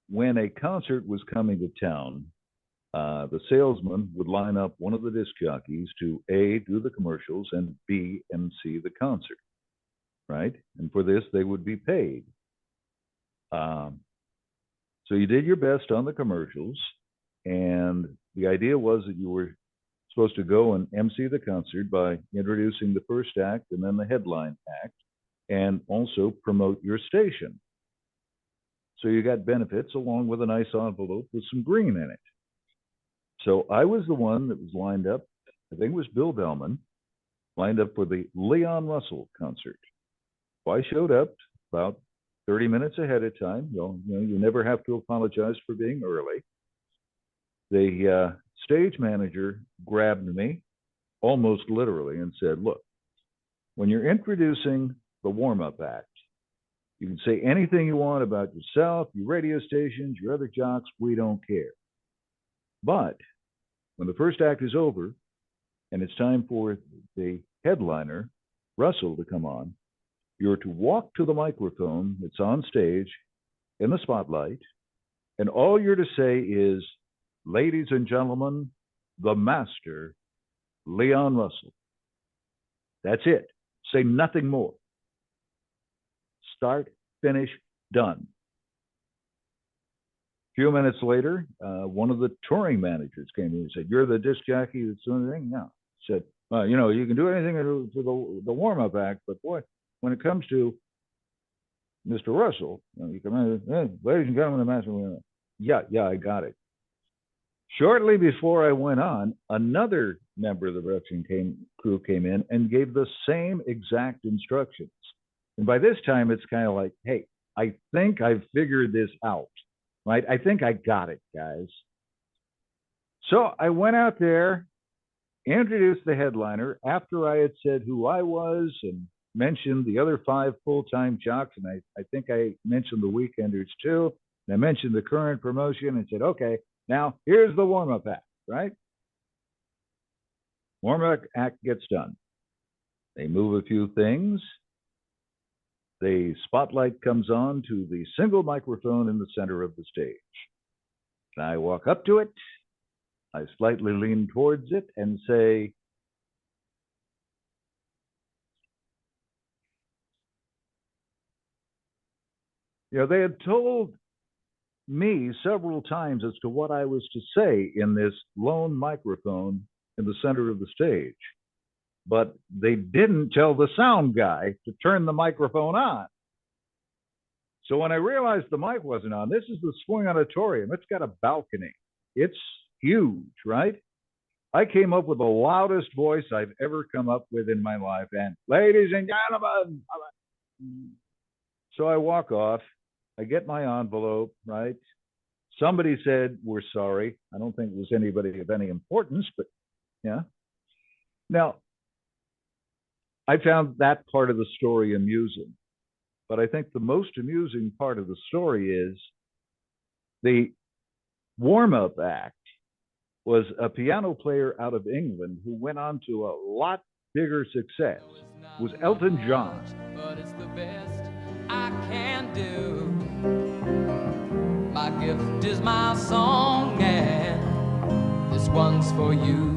when a concert was coming to town, the salesman would line up one of the disc jockeys to A, do the commercials, and B, MC the concert, right? And for this, they would be paid. So you did your best on the commercials, and the idea was that you were supposed to go and MC the concert by introducing the first act and then the headline act, and also promote your station. So you got benefits along with a nice envelope with some green in it. So I was the one that was lined up. I think it was Bill Bellman, lined up for the Leon Russell concert. So I showed up about 30 minutes ahead of time. You never have to apologize for being early. The stage manager grabbed me almost literally and said, look, when you're introducing the warm-up act, you can say anything you want about yourself, your radio stations, your other jocks, we don't care. But when the first act is over and it's time for the headliner, Russell, to come on, you're to walk to the microphone that's on stage in the spotlight, and all you're to say is, ladies and gentlemen, the master, Leon Russell. That's it. Say nothing more. Start, finish, done. A few minutes later, one of the touring managers came in and said, you're the disc jockey that's doing anything? No. Said, you can do anything to the warm-up act, but boy, when it comes to Mr. Russell, you come in, hey, ladies and gentlemen, the master. Yeah, I got it. Shortly before I went on, another member of the production crew came in and gave the same exact instructions. And by this time, it's kind of like, hey, I think I've figured this out, right? I think I got it, guys. So I went out there, introduced the headliner after I had said who I was and mentioned the other 5 full-time jocks. And I think I mentioned the weekenders too. And I mentioned the current promotion and said, okay, now here's the warm-up act, right? Warm-up act gets done. They move a few things. The spotlight comes on to the single microphone in the center of the stage. And I walk up to it. I slightly lean towards it and say, they had told me several times as to what I was to say in this lone microphone in the center of the stage. But they didn't tell the sound guy to turn the microphone on. So when I realized the mic wasn't on, this is the Swing Auditorium. It's got a balcony. It's huge, right? I came up with the loudest voice I've ever come up with in my life. And ladies and gentlemen. So I walk off. I get my envelope, right? Somebody said, we're sorry. I don't think it was anybody of any importance, but yeah. Now, I found that part of the story amusing. But I think the most amusing part of the story is the warm-up act was a piano player out of England who went on to a lot bigger success. It was Elton John. But it's the best I can do. My gift is my song, and this one's for you.